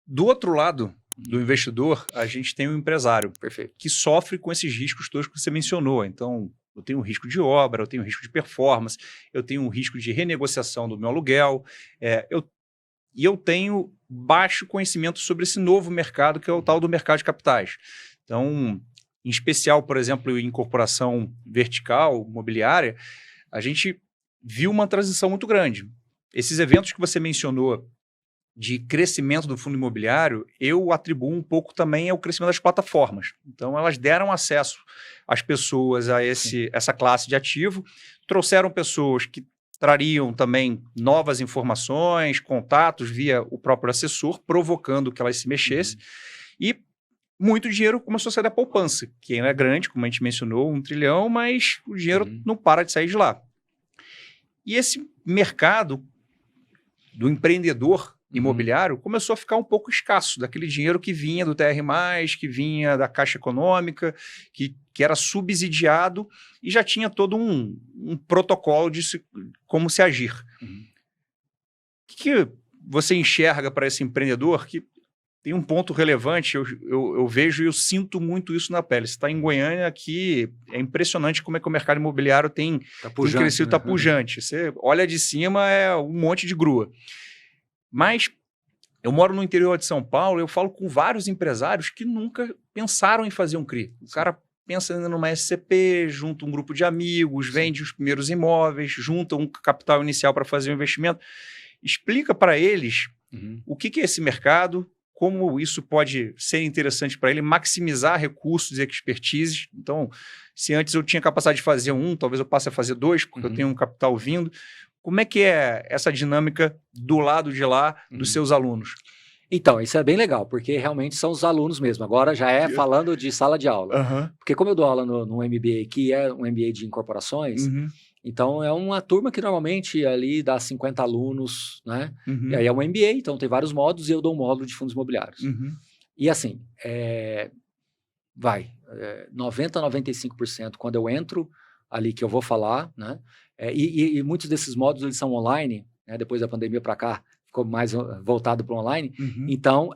Do outro lado do investidor, a gente tem o empresário, Perfeito. que sofre com esses riscos todos que você mencionou. Então, eu tenho um risco de obra, eu tenho um risco de performance, eu tenho um risco de renegociação do meu aluguel, eu tenho baixo conhecimento sobre esse novo mercado, que é o tal do mercado de capitais. Então, em especial, por exemplo, em incorporação vertical, imobiliária, a gente viu uma transição muito grande. Esses eventos que você mencionou de crescimento do fundo imobiliário, eu atribuo um pouco também ao crescimento das plataformas. Então, elas deram acesso às pessoas a essa classe de ativo, trouxeram pessoas que trariam também novas informações, contatos via o próprio assessor, provocando que elas se mexessem, e muito dinheiro começou a sair da poupança, que ainda é grande, como a gente mencionou, 1 trilhão, mas o dinheiro não para de sair de lá. E esse mercado do empreendedor imobiliário começou a ficar um pouco escasso, daquele dinheiro que vinha do TR+, que vinha da Caixa Econômica, que era subsidiado e já tinha todo um protocolo de como se agir. O que você enxerga para esse empreendedor que tem um ponto relevante, eu vejo e eu sinto muito isso na pele. Você está em Goiânia, aqui é impressionante como é que o mercado imobiliário tem crescido, está pujante. Você olha de cima, é um monte de grua. Mas eu moro no interior de São Paulo, eu falo com vários empresários que nunca pensaram em fazer um CRI. O cara pensa ainda numa SCP, junta um grupo de amigos, vende os primeiros imóveis, junta um capital inicial para fazer o investimento. Explica para eles o que é esse mercado, como isso pode ser interessante para ele, maximizar recursos e expertises. Então, se antes eu tinha capacidade de fazer talvez eu passe a fazer 2, porque eu tenho um capital vindo. Como é que é essa dinâmica do lado de lá dos seus alunos? Então, isso é bem legal, porque realmente são os alunos mesmo. Agora já é falando de sala de aula. Porque como eu dou aula no MBA, que é um MBA de incorporações, então é uma turma que normalmente ali dá 50 alunos, né? E aí é um MBA, então tem vários módulos e eu dou um módulo de fundos imobiliários. E assim, 90% a 95% quando eu entro ali que eu vou falar, né? E muitos desses módulos eles são online, né? Depois da pandemia para cá, ficou mais voltado para o online. Então,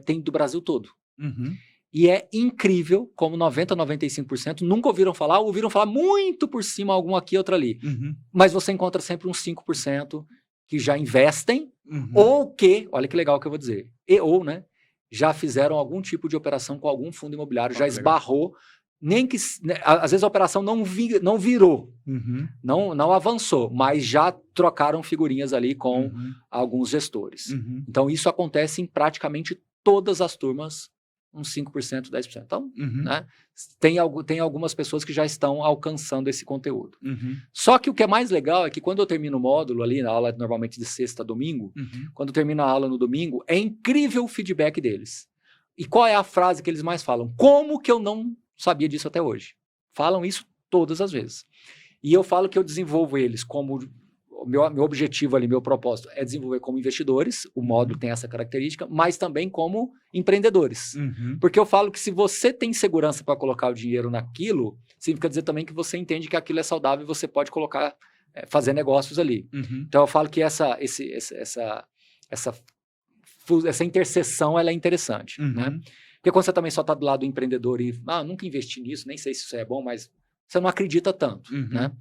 tem do Brasil todo. E é incrível como 90% a 95% nunca ouviram falar muito por cima, algum aqui, outro ali. Mas você encontra sempre uns 5% que já investem, ou que, olha que legal que eu vou dizer, né, já fizeram algum tipo de operação com algum fundo imobiliário, já esbarrou, nem que, né, às vezes a operação não virou, não avançou, mas já trocaram figurinhas ali com alguns gestores. Então, isso acontece em praticamente todas as turmas, uns 5%, 10%. Então, né, tem algumas pessoas que já estão alcançando esse conteúdo. Só que o que é mais legal é que quando eu termino o módulo ali, na aula normalmente de sexta a domingo, quando eu termino a aula no domingo, é incrível o feedback deles. E qual é a frase que eles mais falam? Como que eu não sabia disso até hoje? Falam isso todas as vezes. E eu falo que eu desenvolvo eles como... Meu objetivo ali, meu propósito é desenvolver como investidores, o módulo tem essa característica, mas também como empreendedores. Porque eu falo que se você tem segurança para colocar o dinheiro naquilo, significa dizer também que você entende que aquilo é saudável e você pode colocar, fazer negócios ali. Então eu falo que essa interseção ela é interessante, né? Porque quando você também só está do lado do empreendedor e nunca investi nisso, nem sei se isso é bom, mas você não acredita tanto, né?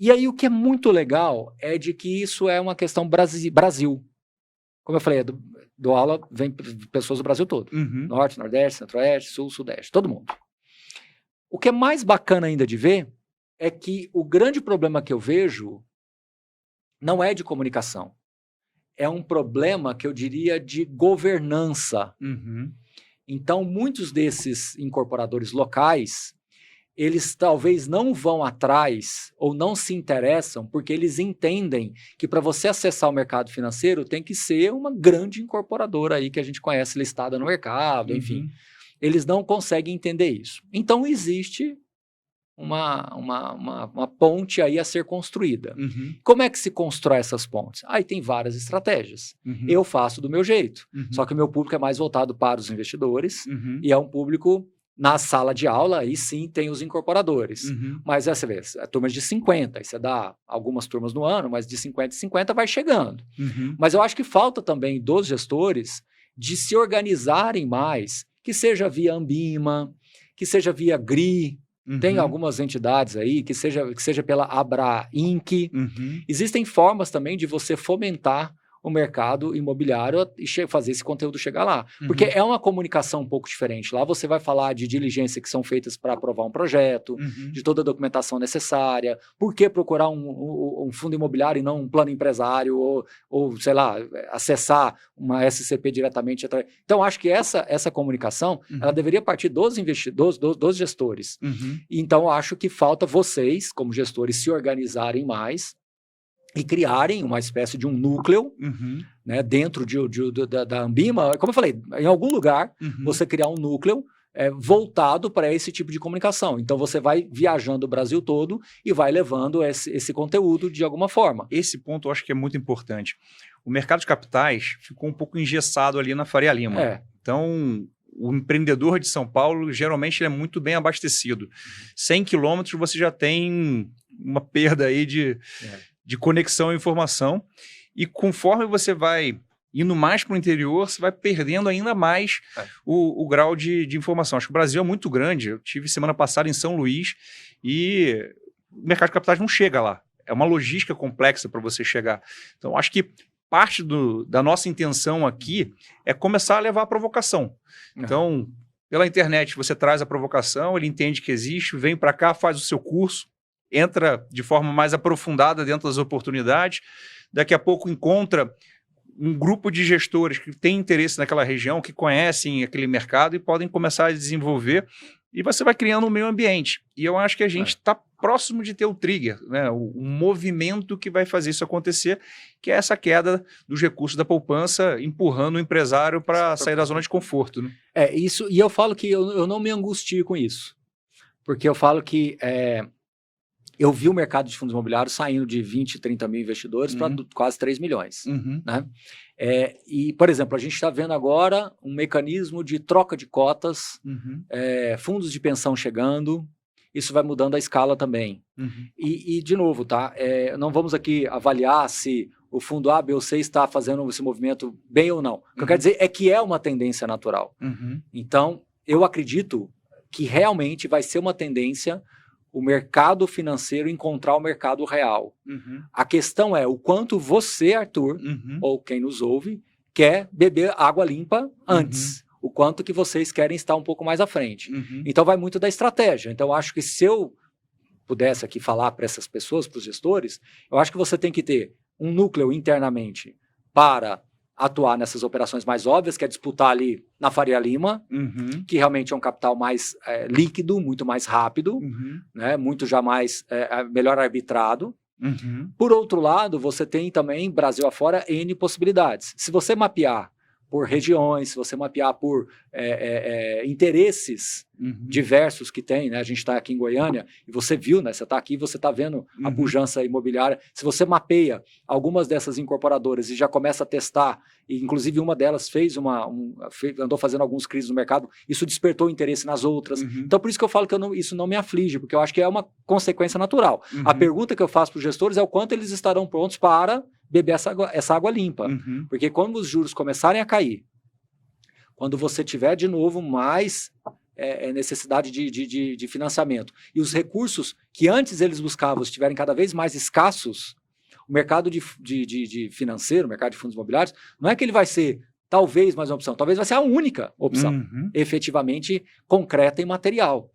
E aí o que é muito legal é de que isso é uma questão Brasil. Como eu falei, do aula vem pessoas do Brasil todo. Norte, Nordeste, Centro-Oeste, Sul, Sudeste, todo mundo. O que é mais bacana ainda de ver é que o grande problema que eu vejo não é de comunicação. É um problema que eu diria de governança. Então, muitos desses incorporadores locais, eles talvez não vão atrás ou não se interessam porque eles entendem que para você acessar o mercado financeiro tem que ser uma grande incorporadora aí que a gente conhece listada no mercado, enfim. Eles não conseguem entender isso. Então existe uma ponte aí a ser construída. Como é que se constrói essas pontes? Aí tem várias estratégias. Eu faço do meu jeito, só que o meu público é mais voltado para os investidores e é um público... Na sala de aula, aí sim tem os incorporadores. Mas você vê, turmas de 50, aí você dá algumas turmas no ano, mas de 50 em 50 vai chegando. Mas eu acho que falta também dos gestores de se organizarem mais, que seja via Ambima, que seja via GRI, tem algumas entidades aí, que seja pela Abrainc. Existem formas também de você fomentar o mercado imobiliário e fazer esse conteúdo chegar lá. Porque é uma comunicação um pouco diferente. Lá você vai falar de diligência que são feitas para aprovar um projeto, de toda a documentação necessária, por que procurar um fundo imobiliário e não um plano empresário, ou sei lá, acessar uma SCP diretamente. Então, acho que essa comunicação ela deveria partir dos investidores, dos gestores. Então, acho que falta vocês, como gestores, se organizarem mais e criarem uma espécie de um núcleo né, dentro da Ambima. Como eu falei, em algum lugar você criar um núcleo voltado para esse tipo de comunicação. Então você vai viajando o Brasil todo e vai levando esse conteúdo de alguma forma. Esse ponto eu acho que é muito importante. O mercado de capitais ficou um pouco engessado ali na Faria Lima. Então, o empreendedor de São Paulo, geralmente, ele é muito bem abastecido. 100 quilômetros você já tem uma perda aí de conexão e informação, e conforme você vai indo mais para o interior, você vai perdendo ainda mais o grau de informação. Acho que o Brasil é muito grande. Eu tive semana passada em São Luís e o mercado de capitais não chega lá. É uma logística complexa para você chegar. Então, acho que parte da nossa intenção aqui é começar a levar a provocação. Então, pela internet, você traz a provocação, ele entende que existe, vem para cá, faz o seu curso, entra de forma mais aprofundada dentro das oportunidades, daqui a pouco encontra um grupo de gestores que tem interesse naquela região, que conhecem aquele mercado e podem começar a desenvolver, e você vai criando um meio ambiente. E eu acho que a gente está próximo de ter o trigger, né? O movimento que vai fazer isso acontecer, que é essa queda dos recursos da poupança, empurrando o empresário para sair da zona de conforto. Né? Isso, e eu falo que eu não me angustio com isso, porque eu falo que eu vi o mercado de fundos imobiliários saindo de 20, 30 mil investidores para quase 3 milhões. Né? E, por exemplo, a gente está vendo agora um mecanismo de troca de cotas, fundos de pensão chegando, isso vai mudando a escala também. E de novo, tá? Não vamos aqui avaliar se o fundo A, B ou C está fazendo esse movimento bem ou não. O que eu quero dizer é que é uma tendência natural. Então, eu acredito que realmente vai ser uma tendência o mercado financeiro encontrar o mercado real. A questão é o quanto você, Arthur, ou quem nos ouve, quer beber água limpa antes. O quanto que vocês querem estar um pouco mais à frente. Então vai muito da estratégia. Então acho que se eu pudesse aqui falar para essas pessoas, para os gestores, eu acho que você tem que ter um núcleo internamente para atuar nessas operações mais óbvias, que é disputar ali na Faria Lima, que realmente é um capital mais líquido, muito mais rápido, né, muito já mais melhor arbitrado. Por outro lado, você tem também, Brasil afora, N possibilidades. Se você mapear por regiões, se você mapear por interesses diversos que tem, né? A gente está aqui em Goiânia e você viu, né? Você está aqui, você está vendo a pujança imobiliária. Se você mapeia algumas dessas incorporadoras e já começa a testar, e inclusive uma delas andou fazendo alguns crises no mercado, isso despertou interesse nas outras. Então, por isso que eu falo que isso não me aflige, porque eu acho que é uma consequência natural. A pergunta que eu faço para os gestores é o quanto eles estarão prontos para beber essa água limpa. Porque quando os juros começarem a cair, quando você tiver de novo mais necessidade de financiamento, e os recursos que antes eles buscavam estiverem cada vez mais escassos, o mercado financeiro, o mercado de fundos imobiliários, não é que ele vai ser talvez mais uma opção, talvez vai ser a única opção, efetivamente concreta e material.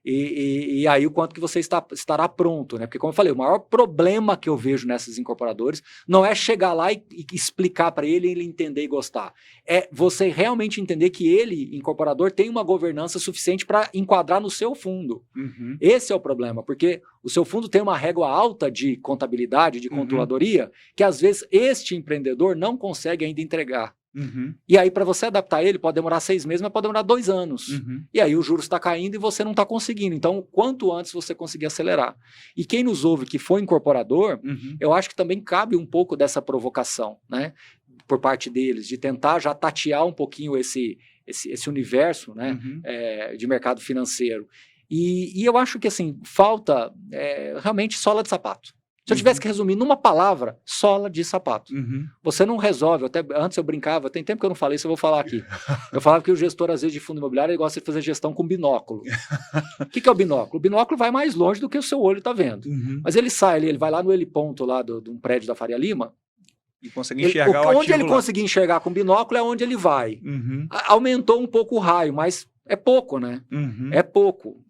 E aí o quanto que você estará pronto, né? Porque como eu falei, o maior problema que eu vejo nessas incorporadores não é chegar lá e explicar para ele entender e gostar. É você realmente entender que ele, incorporador, tem uma governança suficiente para enquadrar no seu fundo. Esse é o problema, porque o seu fundo tem uma régua alta de contabilidade, de controladoria, que às vezes este empreendedor não consegue ainda entregar. E aí, para você adaptar ele, pode demorar 6 meses, mas pode demorar 2 anos. E aí o juros está caindo e você não está conseguindo. Então, quanto antes você conseguir acelerar. E quem nos ouve que foi incorporador, eu acho que também cabe um pouco dessa provocação, né? Por parte deles, de tentar já tatear um pouquinho esse universo, né? De mercado financeiro. E eu acho que assim, falta realmente sola de sapato. Se eu tivesse que resumir numa palavra, sola de sapato. Uhum. Você não resolve, até antes eu brincava, tem tempo que eu não falei isso, eu vou falar aqui. Eu falava que o gestor, às vezes, de fundo imobiliário, ele gosta de fazer gestão com binóculo. O que é o binóculo? O binóculo vai mais longe do que o seu olho está vendo. Uhum. Mas ele sai, ele vai lá no heliponto lá de um prédio da Faria Lima, E consegue enxergar o ativo onde ele lá. conseguir enxergar com binóculo é onde ele vai. Uhum. Aumentou um pouco o raio, mas é pouco, né? Uhum. É pouco.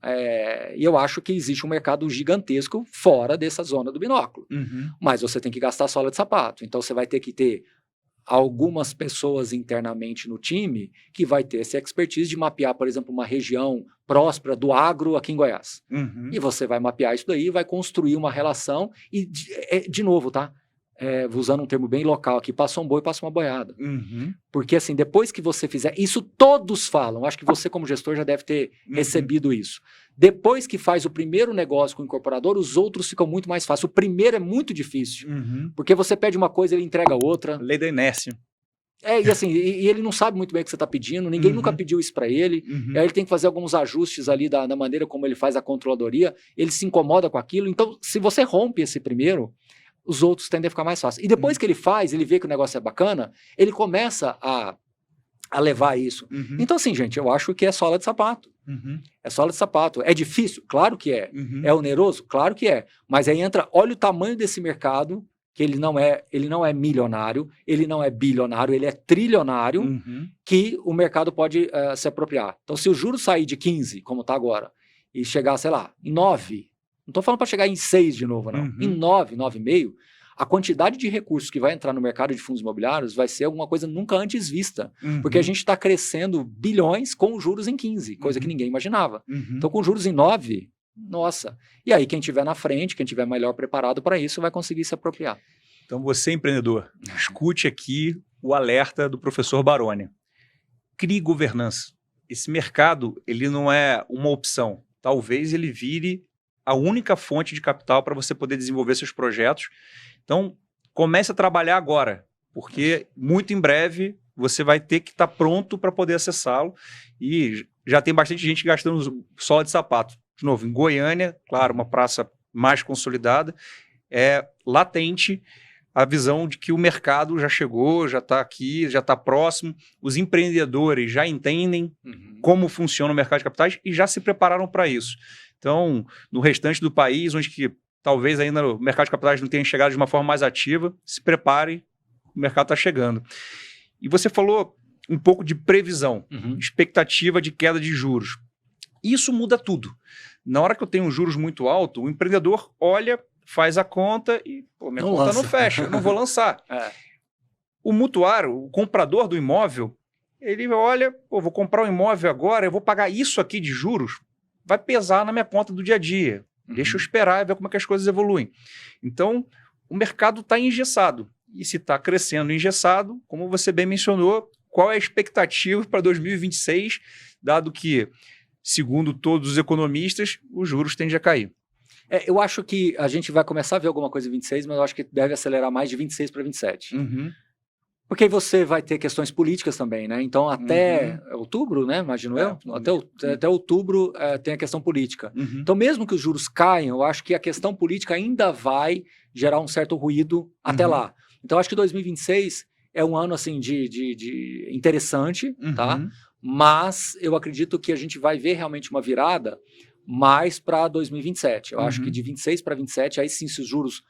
E eu acho que existe um mercado gigantesco fora dessa zona do binóculo. Uhum. Mas você tem que gastar sola de sapato. Então você vai ter que ter algumas pessoas internamente no time que vai ter essa expertise de mapear, por exemplo, uma região próspera do agro aqui em Goiás. Uhum. E você vai mapear isso daí, vai construir uma relação e, de novo, tá? Usando um termo bem local aqui, passa um boi, passa uma boiada. Uhum. Porque assim, depois que você fizer, isso todos falam, acho que você como gestor já deve ter recebido isso. Depois que faz o primeiro negócio com o incorporador, os outros ficam muito mais fáceis. O primeiro é muito difícil, porque você pede uma coisa, ele entrega outra. Lei da inércia. E assim, e ele não sabe muito bem o que você está pedindo, ninguém nunca pediu isso para ele, aí ele tem que fazer alguns ajustes ali da maneira como ele faz a controladoria, ele se incomoda com aquilo, então se você rompe esse primeiro, os outros tendem a ficar mais fáceis. E depois que ele faz, ele vê que o negócio é bacana, ele começa a levar isso. Então assim, gente, eu acho que é sola de sapato. É sola de sapato. É difícil? Claro que é. É oneroso? Claro que é. Mas aí entra, olha o tamanho desse mercado, que ele não é milionário, ele não é bilionário, ele é trilionário, que o mercado pode se apropriar. Então, se o juro sair de 15, como está agora, e chegar, sei lá, em 9, não estou falando para chegar em 6 de novo, não. Em 9, 9,5, a quantidade de recursos que vai entrar no mercado de fundos imobiliários vai ser alguma coisa nunca antes vista. Porque a gente está crescendo bilhões com juros em 15, coisa que ninguém imaginava. Então, com juros em 9... Nossa, e aí quem estiver na frente, quem estiver melhor preparado para isso, vai conseguir se apropriar. Então você, empreendedor, escute aqui o alerta do professor Baroni. Crie governança. Esse mercado, ele não é uma opção. Talvez ele vire a única fonte de capital para você poder desenvolver seus projetos. Então, comece a trabalhar agora, porque muito em breve você vai ter que estar pronto para poder acessá-lo. E já tem bastante gente gastando sola de sapato. De novo, em Goiânia, claro, uma praça mais consolidada, é latente a visão de que o mercado já chegou, já está aqui, já está próximo, os empreendedores já entendem como funciona o mercado de capitais e já se prepararam para isso. Então, no restante do país, onde que talvez ainda o mercado de capitais não tenha chegado de uma forma mais ativa, se prepare, o mercado está chegando. E você falou um pouco de previsão, expectativa de queda de juros. Isso muda tudo. Na hora que eu tenho juros muito altos, o empreendedor olha, faz a conta e minha conta não fecha, eu não vou lançar. O mutuário, o comprador do imóvel, ele olha, vou comprar um imóvel agora, eu vou pagar isso aqui de juros, vai pesar na minha conta do dia a dia. Deixa eu esperar e ver como é que as coisas evoluem. Então, o mercado está engessado. E se está crescendo engessado, como você bem mencionou, qual é a expectativa para 2026, dado que, segundo todos os economistas, os juros tendem a cair? Eu acho que a gente vai começar a ver alguma coisa em 26, mas eu acho que deve acelerar mais de 26 para 27. Porque aí você vai ter questões políticas também, né? Então, até outubro, né? Imagino eu. Até outubro tem a questão política. Então, mesmo que os juros caiam, eu acho que a questão política ainda vai gerar um certo ruído até lá. Então, acho que 2026 é um ano, assim, de interessante, tá? Mas eu acredito que a gente vai ver realmente uma virada mais para 2027. Eu acho que de 26 para 27, aí sim, se os juros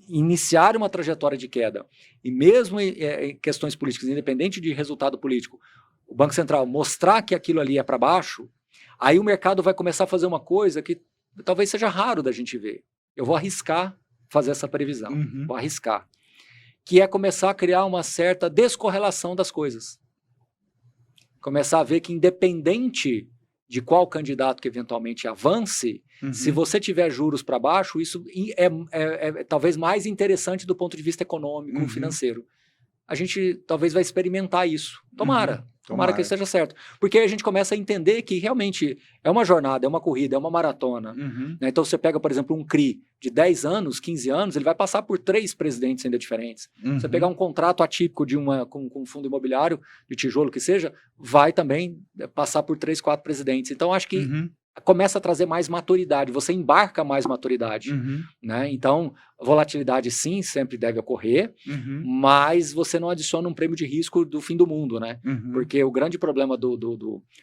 iniciarem uma trajetória de queda, e mesmo em questões políticas, independente de resultado político, o Banco Central mostrar que aquilo ali é para baixo, aí o mercado vai começar a fazer uma coisa que talvez seja raro da gente ver. Eu vou arriscar fazer essa previsão, vou arriscar, que é começar a criar uma certa descorrelação das coisas. Começar a ver que independente de qual candidato que eventualmente avance, se você tiver juros para baixo, isso é talvez mais interessante do ponto de vista econômico, financeiro. A gente talvez vai experimentar isso. Tomara que isso esteja certo. Porque aí a gente começa a entender que realmente é uma jornada, é uma corrida, é uma maratona. Né? Então você pega, por exemplo, um CRI de 10 anos, 15 anos, ele vai passar por 3 presidentes ainda diferentes. Você pegar um contrato atípico com um fundo imobiliário, de tijolo que seja, vai também passar por 3, 4 presidentes. Então acho que começa a trazer mais maturidade, você embarca mais maturidade, né? Então, volatilidade sim, sempre deve ocorrer, mas você não adiciona um prêmio de risco do fim do mundo, né? Porque o grande problema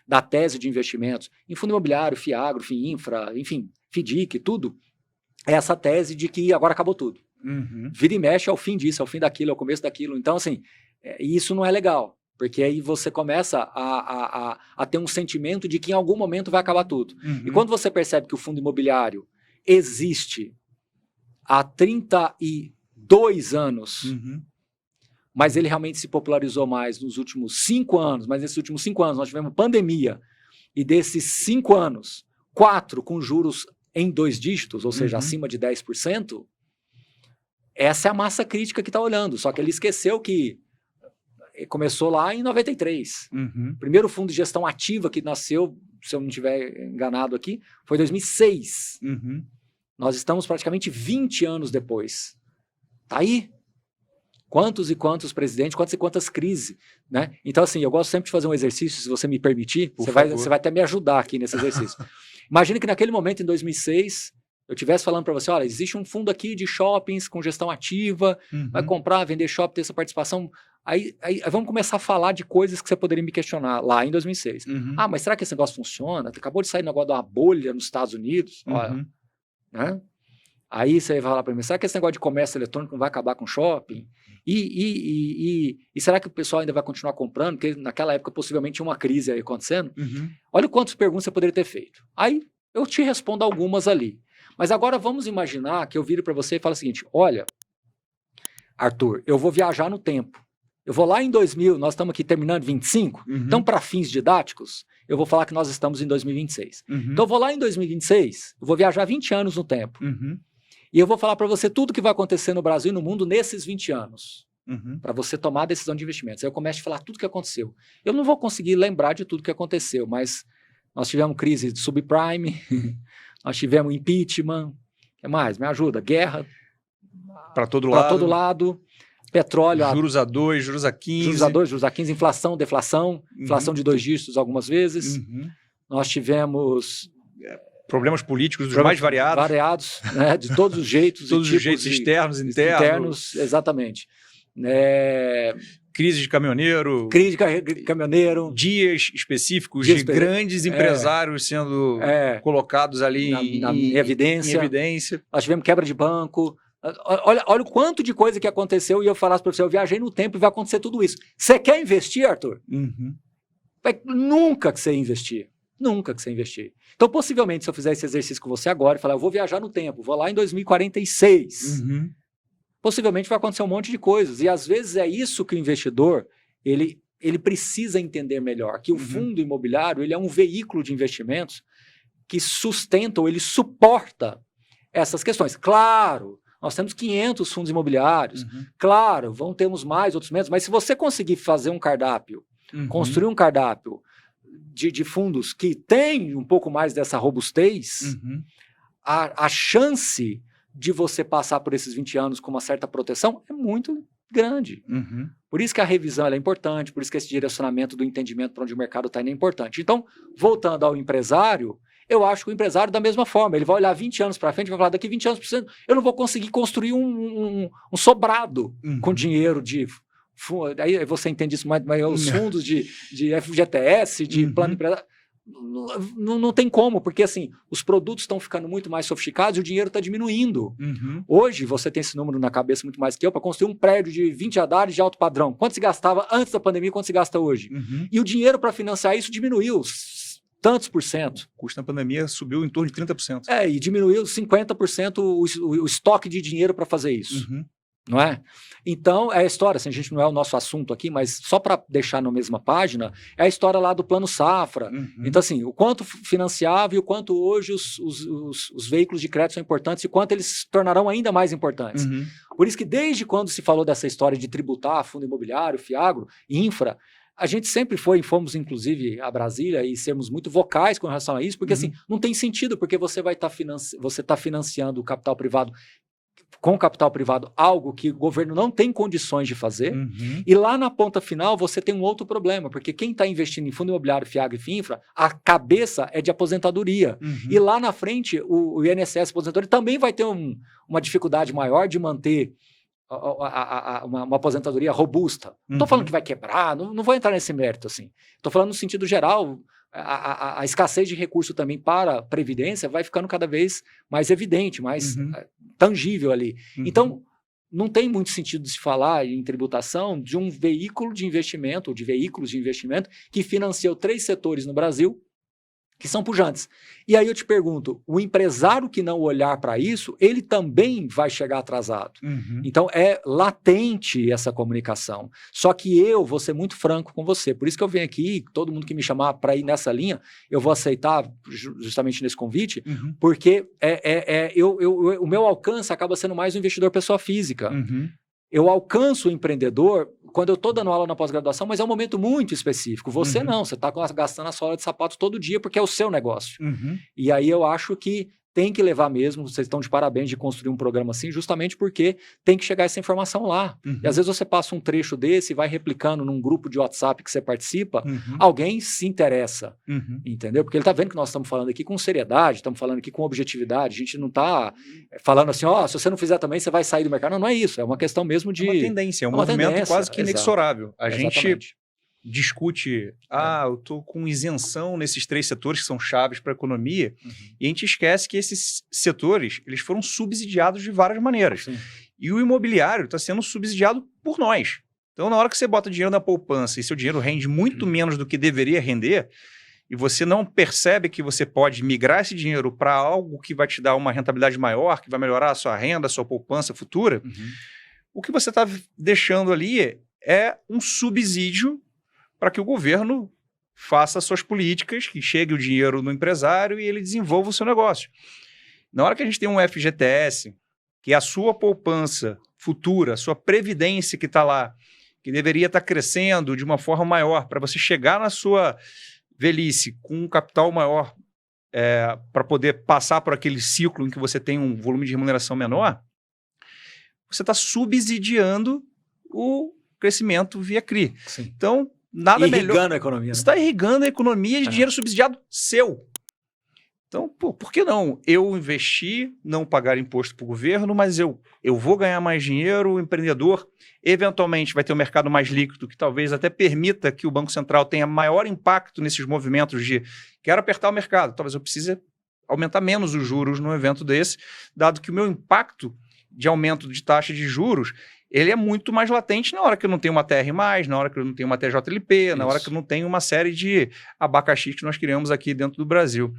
da tese de investimentos em fundo imobiliário, FIAGRO, FIINFRA, enfim, FDIC, tudo, é essa tese de que agora acabou tudo. Vira e mexe é o fim disso, é o fim daquilo, é o começo daquilo. Então, assim, isso não é legal. Porque aí você começa a ter um sentimento de que em algum momento vai acabar tudo. E quando você percebe que o fundo imobiliário existe há 32 anos, mas ele realmente se popularizou mais nos últimos 5 anos, mas nesses últimos 5 anos nós tivemos pandemia, e desses 5 anos, 4 com juros em 2 dígitos, ou seja, acima de 10%, essa é a massa crítica que está olhando. Só que ele esqueceu que começou lá em 93. O primeiro fundo de gestão ativa que nasceu, se eu não estiver enganado aqui, foi em 2006. Nós estamos praticamente 20 anos depois. Tá aí. Quantos e quantos presidentes, quantas e quantas crises, né? Então, assim, eu gosto sempre de fazer um exercício, se você me permitir, você vai até me ajudar aqui nesse exercício. Imagina que naquele momento, em 2006, eu estivesse falando para você, olha, existe um fundo aqui de shoppings com gestão ativa, vai comprar, vender shopping, ter essa participação. Aí vamos começar a falar de coisas que você poderia me questionar lá em 2006. Ah, mas será que esse negócio funciona? Acabou de sair um negócio de uma bolha nos Estados Unidos. Olha, né? Aí você vai falar para mim, será que esse negócio de comércio eletrônico não vai acabar com shopping? E será que o pessoal ainda vai continuar comprando? Porque naquela época possivelmente tinha uma crise aí acontecendo. Olha quantas perguntas você poderia ter feito. Aí eu te respondo algumas ali. Mas agora vamos imaginar que eu vire para você e falo o seguinte, olha, Arthur, eu vou viajar no tempo. Eu vou lá em 2000, nós estamos aqui terminando 25, então para fins didáticos, eu vou falar que nós estamos em 2026. Então eu vou lá em 2026, eu vou viajar 20 anos no tempo. E eu vou falar para você tudo que vai acontecer no Brasil e no mundo nesses 20 anos. Para você tomar a decisão de investimentos. Aí eu começo a falar tudo que aconteceu. Eu não vou conseguir lembrar de tudo que aconteceu, mas nós tivemos crise de subprime, nós tivemos impeachment, o que mais? Me ajuda, guerra. Para todo lado. Petróleo. Juros a 2, juros a 15. Juros a 2, juros a 15, inflação, deflação, inflação de 2 dígitos algumas vezes. Nós tivemos problemas políticos dos mais variados. Variados, né, de todos os jeitos. Todos os jeitos, externos, internos. Exatamente. Crise de caminhoneiro. Crise de caminhoneiro. Dias específicos de grandes empresários sendo colocados ali em evidência. Nós tivemos quebra de banco. Olha o quanto de coisa que aconteceu e eu falasse para você, eu viajei no tempo e vai acontecer tudo isso. Você quer investir, Arthur? Nunca que você ia investir. Nunca que você ia investir. Então, possivelmente, se eu fizer esse exercício com você agora e falar, eu vou viajar no tempo, vou lá em 2046, possivelmente vai acontecer um monte de coisas. E às vezes é isso que o investidor, ele precisa entender melhor, que o fundo imobiliário ele é um veículo de investimentos que sustenta ou ele suporta essas questões. Claro, nós temos 500 fundos imobiliários, claro, termos mais, outros menos, mas se você conseguir fazer um cardápio, construir um cardápio de fundos que tem um pouco mais dessa robustez, a chance de você passar por esses 20 anos com uma certa proteção é muito grande. Por isso que a revisão é importante, por isso que esse direcionamento do entendimento para onde o mercado está é importante. Então, voltando ao empresário, eu acho que o empresário da mesma forma, ele vai olhar 20 anos para frente e vai falar, daqui 20 anos eu não vou conseguir construir um sobrado com dinheiro de... Aí você entende isso, mas os fundos de FGTS, de plano empresário, não tem como, porque assim, os produtos estão ficando muito mais sofisticados e o dinheiro está diminuindo. Hoje, você tem esse número na cabeça muito mais que eu, para construir um prédio de 20 andares de alto padrão. Quanto se gastava antes da pandemia, quanto se gasta hoje? E o dinheiro para financiar isso diminuiu tantos por cento. O custo na pandemia subiu em torno de 30%. E diminuiu 50% o estoque de dinheiro para fazer isso. Não é? Então, é a história, assim, a gente não é o nosso assunto aqui, mas só para deixar na mesma página, é a história lá do Plano Safra. Então, assim, o quanto financiava e o quanto hoje os veículos de crédito são importantes e o quanto eles se tornarão ainda mais importantes. Por isso que desde quando se falou dessa história de tributar fundo imobiliário, FIAGRO, infra, a gente sempre fomos inclusive a Brasília e sermos muito vocais com relação a isso, porque assim, não tem sentido, porque você vai estar financiando o capital privado com capital privado, algo que o governo não tem condições de fazer. E lá na ponta final você tem um outro problema, porque quem está investindo em fundo imobiliário, FIAG e FINFRA, a cabeça é de aposentadoria. E lá na frente o INSS aposentadoria também vai ter uma dificuldade maior de manter uma aposentadoria robusta. Não estou falando que vai quebrar, não vou entrar nesse mérito assim. Estou falando no sentido geral. A escassez de recurso também para a Previdência vai ficando cada vez mais evidente, mais tangível ali. Então, não tem muito sentido de se falar em tributação de um veículo de investimento, ou de veículos de investimento, que financiam 3 setores no Brasil, que são pujantes. E aí eu te pergunto, o empresário que não olhar para isso, ele também vai chegar atrasado. Então é latente essa comunicação. Só que eu vou ser muito franco com você. Por isso que eu venho aqui, todo mundo que me chamar para ir nessa linha, eu vou aceitar justamente nesse convite, porque o meu alcance acaba sendo mais o investidor pessoa física. Eu alcanço o empreendedor quando eu estou dando aula na pós-graduação, mas é um momento muito específico. Você não, você está gastando a sola de sapato todo dia porque é o seu negócio. E aí eu acho que tem que levar mesmo, vocês estão de parabéns de construir um programa assim, justamente porque tem que chegar essa informação lá. E às vezes você passa um trecho desse e vai replicando num grupo de WhatsApp que você participa, alguém se interessa, entendeu? Porque ele está vendo que nós estamos falando aqui com seriedade, estamos falando aqui com objetividade, a gente não está falando assim, se você não fizer também, você vai sair do mercado. Não, não é isso, é uma questão mesmo de... É uma tendência, é um movimento tendência, quase que inexorável. A Exatamente. gente discute, eu estou com isenção nesses 3 setores que são chaves para a economia, e a gente esquece que esses setores eles foram subsidiados de várias maneiras. E o imobiliário está sendo subsidiado por nós. Então, na hora que você bota dinheiro na poupança e seu dinheiro rende muito menos do que deveria render, e você não percebe que você pode migrar esse dinheiro para algo que vai te dar uma rentabilidade maior, que vai melhorar a sua renda, a sua poupança futura, o que você está deixando ali é um subsídio para que o governo faça suas políticas, que chegue o dinheiro no empresário e ele desenvolva o seu negócio. Na hora que a gente tem um FGTS, que é a sua poupança futura, a sua previdência que está lá, que deveria estar crescendo de uma forma maior, para você chegar na sua velhice com um capital maior, para poder passar por aquele ciclo em que você tem um volume de remuneração menor, você está subsidiando o crescimento via CRI. Então, nada melhor. Irrigando a economia. Você está irrigando a economia de dinheiro subsidiado seu. Então, por que não eu investir, não pagar imposto para o governo, mas eu vou ganhar mais dinheiro, o empreendedor eventualmente vai ter um mercado mais líquido, que talvez até permita que o Banco Central tenha maior impacto nesses movimentos de quero apertar o mercado, talvez eu precise aumentar menos os juros num evento desse, dado que o meu impacto de aumento de taxa de juros ele é muito mais latente na hora que eu não tenho uma TR+, na hora que eu não tenho uma TJLP, na hora que eu não tenho uma série de abacaxis que nós criamos aqui dentro do Brasil.